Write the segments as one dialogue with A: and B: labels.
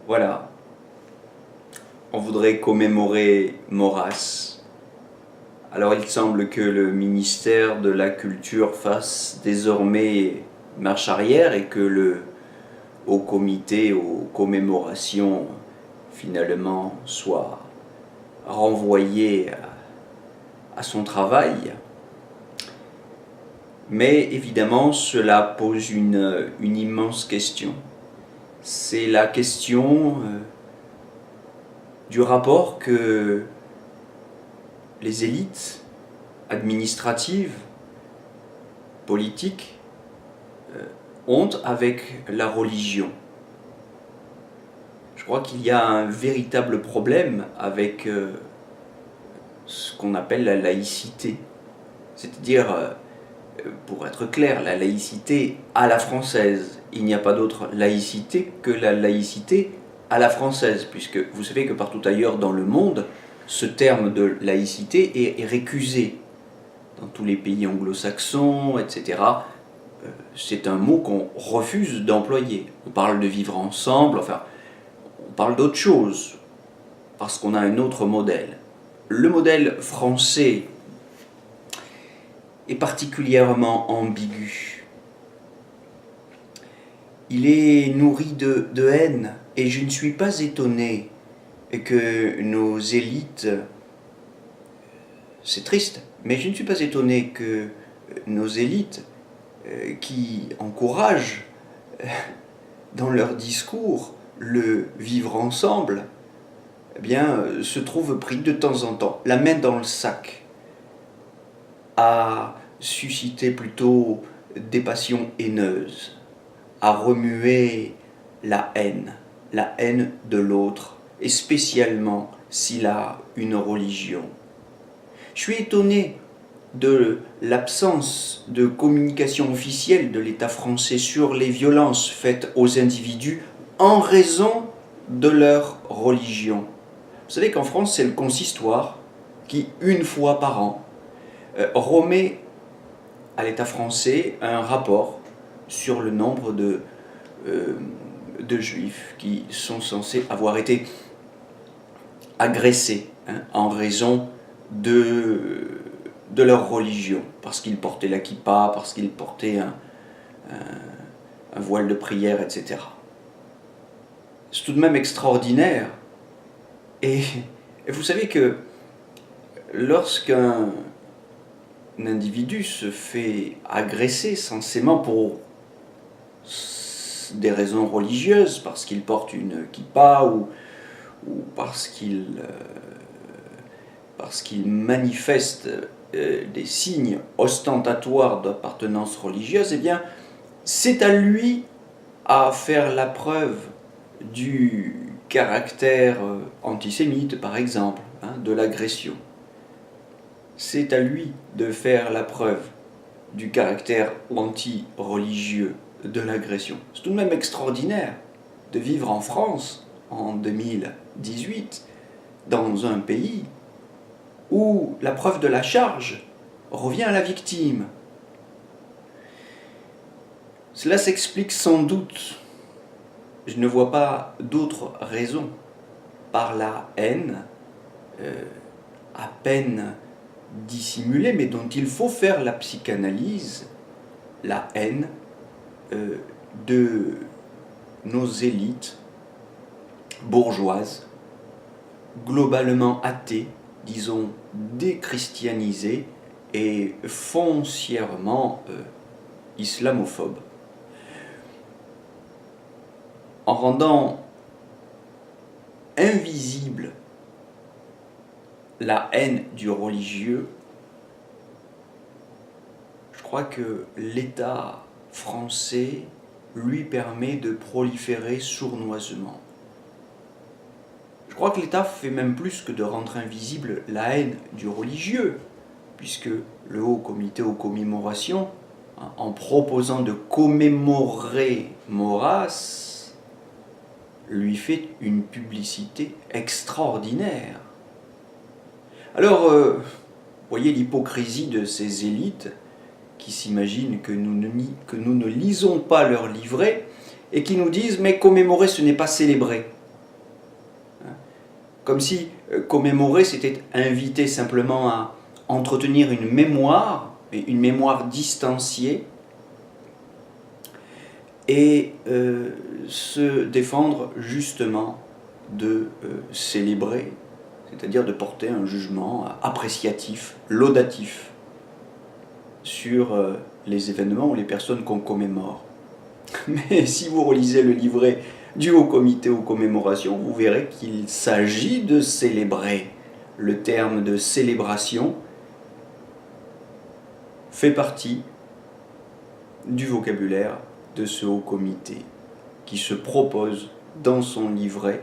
A: Voilà, on voudrait commémorer Maurras. Alors il semble que le ministère de la Culture fasse désormais marche arrière et que le Haut Comité aux commémorations finalement soit renvoyé à son travail. Mais évidemment, cela pose une immense question. C'est la question du rapport que les élites administratives, politiques, ont avec la religion. Je crois qu'il y a un véritable problème avec ce qu'on appelle la laïcité. C'est-à-dire, pour être clair, la laïcité à la française. Il n'y a pas d'autre laïcité que la laïcité à la française, puisque vous savez que partout ailleurs dans le monde, ce terme de laïcité est récusé. Dans tous les pays anglo-saxons, etc., c'est un mot qu'on refuse d'employer. On parle de vivre ensemble, enfin, on parle d'autre chose, parce qu'on a un autre modèle. Le modèle français est particulièrement ambigu. Il est nourri de haine, et je ne suis pas étonné que nos élites, c'est triste, mais je ne suis pas étonné que nos élites, qui encouragent dans leur discours le vivre ensemble, eh bien, se trouvent pris de temps en temps, la main dans le sac, à susciter plutôt des passions haineuses, à remuer la haine de l'autre, et spécialement s'il a une religion. Je suis étonné de l'absence de communication officielle de l'État français sur les violences faites aux individus en raison de leur religion. Vous savez qu'en France, c'est le consistoire qui, une fois par an, remet à l'État français un rapport sur le nombre de juifs qui sont censés avoir été agressés en raison de leur religion, parce qu'ils portaient la kippa, parce qu'ils portaient un voile de prière, etc. C'est tout de même extraordinaire. Et vous savez que lorsqu'un individu se fait agresser censément pour des raisons religieuses, parce qu'il porte une kippa ou parce qu'il manifeste des signes ostentatoires d'appartenance religieuse, eh bien, c'est à lui à faire la preuve du caractère antisémite, par exemple, de l'agression. C'est à lui de faire la preuve du caractère anti-religieux de l'agression. C'est tout de même extraordinaire de vivre en France, en 2018, dans un pays où la preuve de la charge revient à la victime. Cela s'explique sans doute, je ne vois pas d'autre raison, par la haine, à peine dissimulée, mais dont il faut faire la psychanalyse, la haine de nos élites bourgeoises, globalement athées, disons déchristianisées et foncièrement islamophobes. En rendant invisible la haine du religieux, je crois que l'État français lui permet de proliférer sournoisement. Je crois que l'État fait même plus que de rendre invisible la haine du religieux, puisque le Haut Comité aux commémorations, en proposant de commémorer Maurras, lui fait une publicité extraordinaire. Alors, voyez l'hypocrisie de ces élites qui s'imaginent que nous ne lisons pas leur livret et qui nous disent « mais commémorer ce n'est pas célébrer ». Comme si commémorer, c'était inviter simplement à entretenir une mémoire distanciée, et se défendre justement de célébrer, c'est-à-dire de porter un jugement appréciatif, laudatif sur les événements ou les personnes qu'on commémore. Mais si vous relisez le livret du Haut Comité aux commémorations, vous verrez qu'il s'agit de célébrer. Le terme de célébration fait partie du vocabulaire de ce Haut Comité, qui se propose dans son livret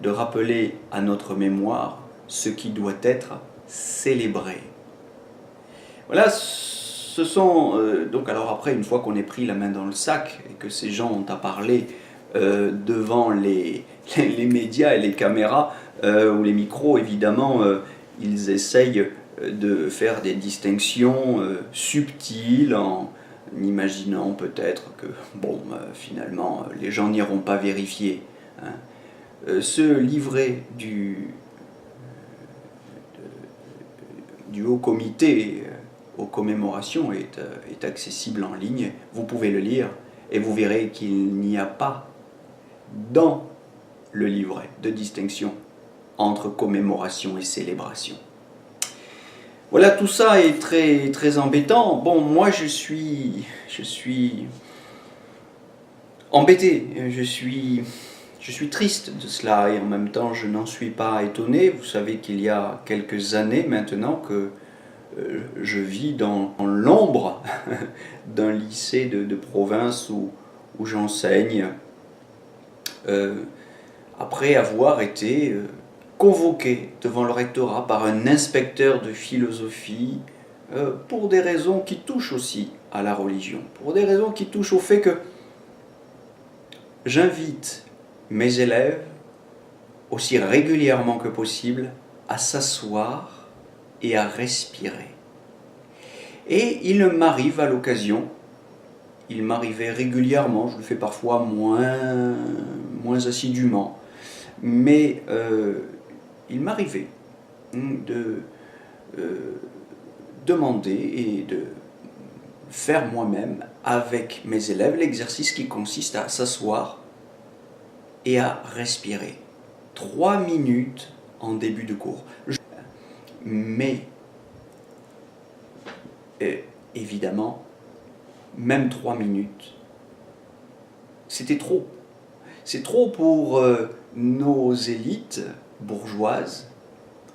A: de rappeler à notre mémoire ce qui doit être célébré. Voilà, ce sont donc, alors après, une fois qu'on est pris la main dans le sac et que ces gens ont à parler devant les médias et les caméras ou les micros, évidemment, ils essayent de faire des distinctions subtiles en imaginant peut-être que, bon, finalement, les gens n'iront pas vérifier. Hein. Ce livret du Haut Comité aux commémorations est accessible en ligne. Vous pouvez le lire et vous verrez qu'il n'y a pas dans le livret de distinction entre commémoration et célébration. Voilà, tout ça est très, très embêtant. Bon, moi je suis embêté, je suis triste de cela, et en même temps je n'en suis pas étonné. Vous savez qu'il y a quelques années maintenant que je vis dans l'ombre d'un lycée de province où j'enseigne, après avoir été convoqué devant le rectorat par un inspecteur de philosophie pour des raisons qui touchent aussi à la religion, pour des raisons qui touchent au fait que j'invite mes élèves aussi régulièrement que possible à s'asseoir et à respirer. Et il m'arrive à l'occasion, il m'arrivait régulièrement, je le fais parfois moins assidûment, mais il m'arrivait de demander et de faire moi-même avec mes élèves l'exercice qui consiste à s'asseoir et à respirer. 3 minutes en début de cours. Mais évidemment, même 3 minutes, c'était trop. C'est trop pour nos élites bourgeoises,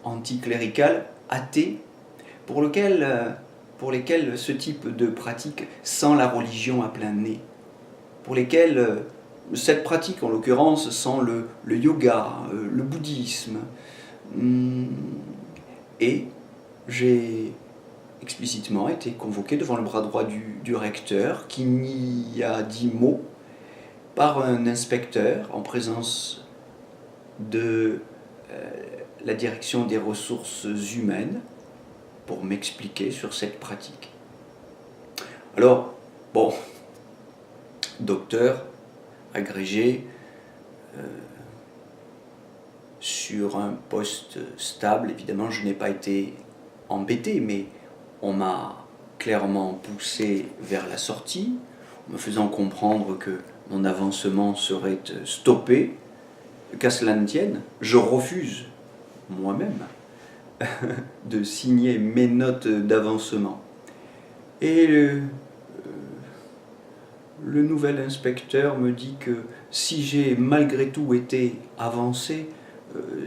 A: anticléricales, athées, pour lesquelles ce type de pratique sent la religion à plein nez, pour lesquelles cette pratique, en l'occurrence, sent le yoga, le bouddhisme. Et j'ai explicitement été convoqué devant le bras droit du recteur, qui n'y a dit mot, par un inspecteur en présence de la direction des ressources humaines pour m'expliquer sur cette pratique. Alors, bon, docteur, agrégé, sur un poste stable, évidemment je n'ai pas été embêté, mais on m'a clairement poussé vers la sortie, me faisant comprendre que mon avancement serait stoppé. Qu'à cela ne tienne, je refuse moi-même de signer mes notes d'avancement. Et le nouvel inspecteur me dit que si j'ai malgré tout été avancé,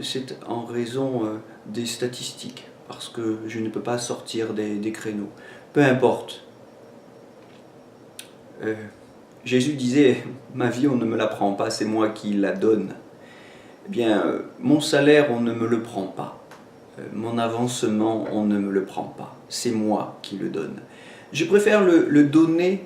A: c'est en raison des statistiques, parce que je ne peux pas sortir des créneaux. Peu importe. Jésus disait, ma vie on ne me la prend pas, c'est moi qui la donne. Eh bien, mon salaire on ne me le prend pas. Mon avancement on ne me le prend pas. C'est moi qui le donne. Je préfère le donner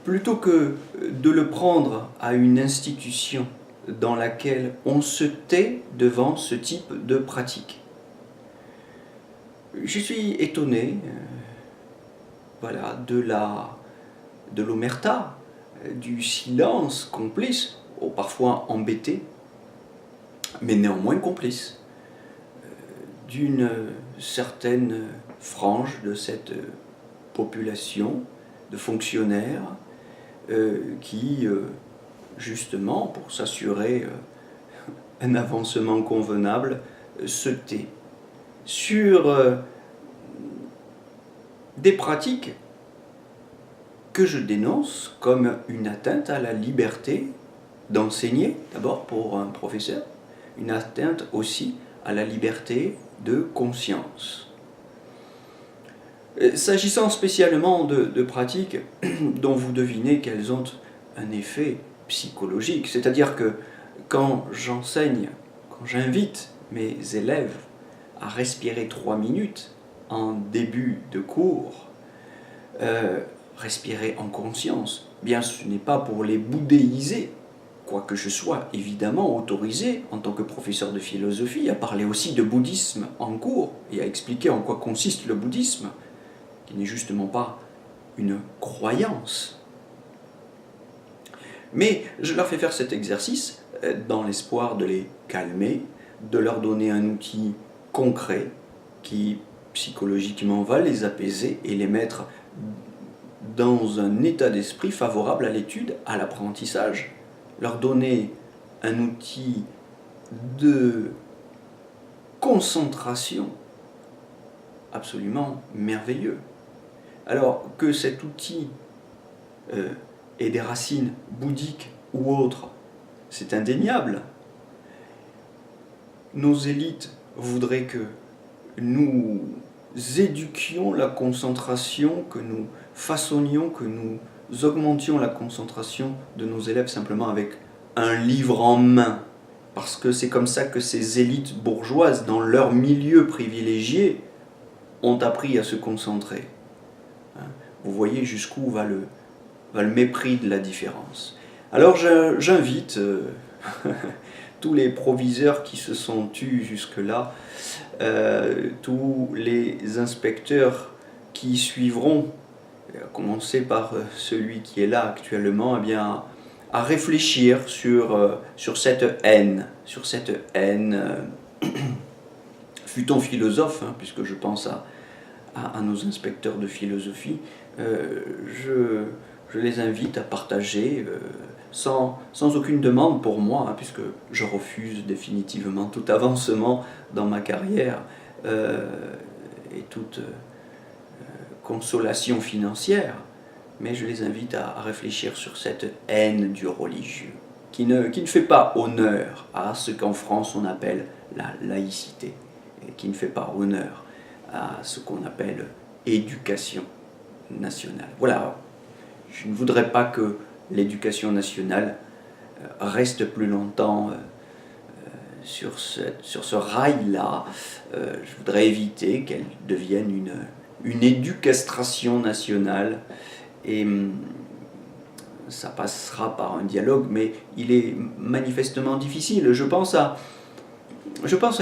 A: plutôt que de le prendre à une institution dans laquelle on se tait devant ce type de pratique. Je suis étonné voilà, de l'omerta, du silence complice, parfois embêté, mais néanmoins complice d'une certaine frange de cette population de fonctionnaires qui, justement, pour s'assurer un avancement convenable, se tait. Sur des pratiques que je dénonce comme une atteinte à la liberté d'enseigner, d'abord pour un professeur, une atteinte aussi à la liberté de conscience. S'agissant spécialement de pratiques dont vous devinez qu'elles ont un effet psychologique, c'est-à-dire que quand j'enseigne, quand j'invite mes élèves à respirer 3 minutes en début de cours, respirer en conscience, bien ce n'est pas pour les bouddhéiser, quoique je sois évidemment autorisé en tant que professeur de philosophie à parler aussi de bouddhisme en cours et à expliquer en quoi consiste le bouddhisme, qui n'est justement pas une croyance. Mais je leur fais faire cet exercice dans l'espoir de les calmer, de leur donner un outil concret qui psychologiquement va les apaiser et les mettre dans un état d'esprit favorable à l'étude, à l'apprentissage, leur donner un outil de concentration absolument merveilleux. Alors que cet outil ait des racines bouddhiques ou autres, c'est indéniable. Nos élites voudraient que nous éduquions la concentration, que nous façonnions, que nous augmentions la concentration de nos élèves simplement avec un livre en main. Parce que c'est comme ça que ces élites bourgeoises, dans leur milieu privilégié, ont appris à se concentrer. Vous voyez jusqu'où va le mépris de la différence. Alors j'invite tous les proviseurs qui se sont tus jusque-là, tous les inspecteurs qui suivront, à commencer par celui qui est là actuellement, eh bien, à réfléchir sur cette haine, fût-on philosophe, puisque je pense à nos inspecteurs de philosophie, je les invite à partager sans aucune demande pour moi, puisque je refuse définitivement tout avancement dans ma carrière et toute consolation financière, mais je les invite à réfléchir sur cette haine du religieux, qui ne fait pas honneur à ce qu'en France on appelle la laïcité, et qui ne fait pas honneur à ce qu'on appelle éducation nationale. Voilà, je ne voudrais pas que l'éducation nationale reste plus longtemps sur ce rail-là. Je voudrais éviter qu'elle devienne une éducastration nationale, et ça passera par un dialogue, mais il est manifestement difficile. Je pense à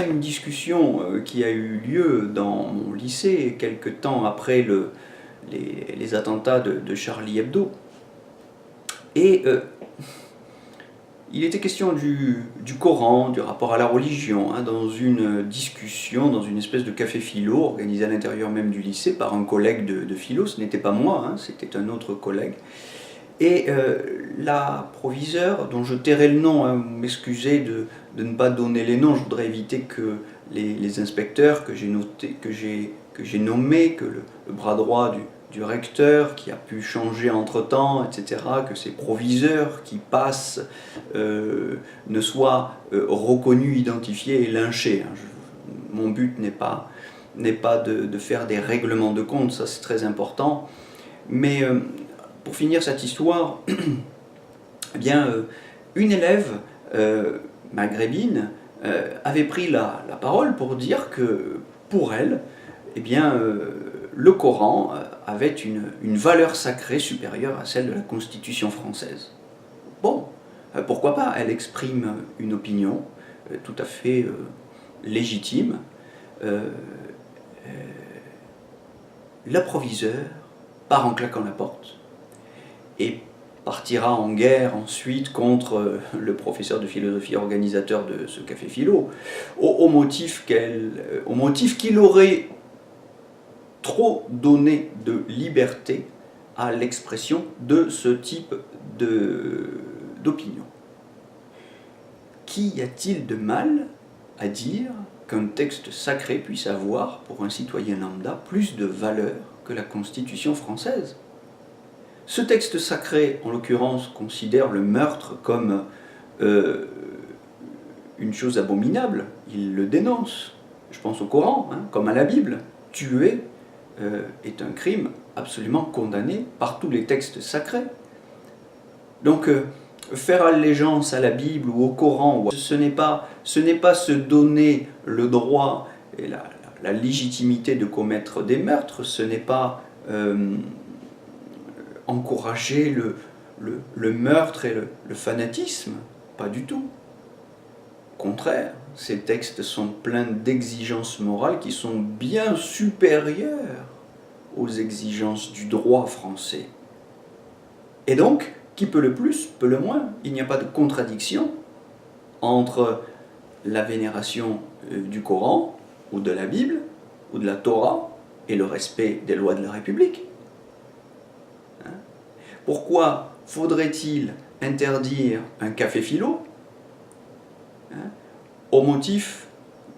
A: une discussion qui a eu lieu dans mon lycée quelque temps après les attentats de Charlie Hebdo. Et il était question du Coran, du rapport à la religion, dans une discussion, dans une espèce de café philo organisé à l'intérieur même du lycée par un collègue de philo. Ce n'était pas moi, c'était un autre collègue. Et la proviseure, dont je tairai le nom, m'excuser de ne pas donner les noms, je voudrais éviter que les inspecteurs que j'ai nommés, que le bras droit du recteur qui a pu changer entre-temps, etc., que ces proviseurs qui passent ne soient reconnus, identifiés et lynchés. Mon but n'est pas de faire des règlements de compte, ça c'est très important, mais pour finir cette histoire, eh bien, une élève maghrébine avait pris la parole pour dire que, pour elle, eh bien, le Coran avait une valeur sacrée supérieure à celle de la Constitution française. Bon, pourquoi pas, elle exprime une opinion tout à fait légitime. L'approviseur part en claquant la porte et partira en guerre ensuite contre le professeur de philosophie organisateur de ce café philo, au motif qu'il aurait trop donné de liberté à l'expression de ce type d'opinion. Qu'y a-t-il de mal à dire qu'un texte sacré puisse avoir, pour un citoyen lambda, plus de valeur que la Constitution française? Ce texte sacré, en l'occurrence, considère le meurtre comme une chose abominable. Il le dénonce. Je pense au Coran, comme à la Bible. Tuer est un crime absolument condamné par tous les textes sacrés. Donc, faire allégeance à la Bible ou au Coran, ce n'est pas se donner le droit et la légitimité de commettre des meurtres, ce n'est pas encourager le meurtre et le fanatisme, pas du tout. Au contraire, ces textes sont pleins d'exigences morales qui sont bien supérieures aux exigences du droit français. Et donc, qui peut le plus, peut le moins. Il n'y a pas de contradiction entre la vénération du Coran, ou de la Bible, ou de la Torah, et le respect des lois de la République. Pourquoi faudrait-il interdire un café philo au motif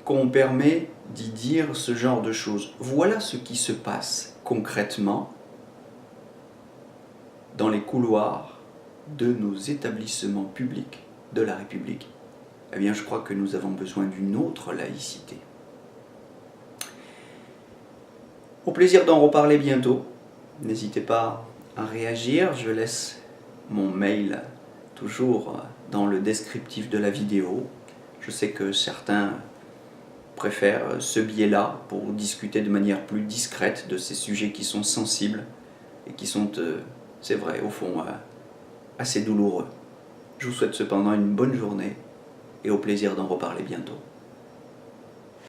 A: qu'on permet d'y dire ce genre de choses? Voilà ce qui se passe concrètement dans les couloirs de nos établissements publics de la République. Eh bien, je crois que nous avons besoin d'une autre laïcité. Au plaisir d'en reparler bientôt. N'hésitez pas à réagir. Je laisse mon mail toujours dans le descriptif de la vidéo. Je sais que certains préfèrent ce biais-là pour discuter de manière plus discrète de ces sujets qui sont sensibles et qui sont, c'est vrai, au fond, assez douloureux. Je vous souhaite cependant une bonne journée et au plaisir d'en reparler bientôt.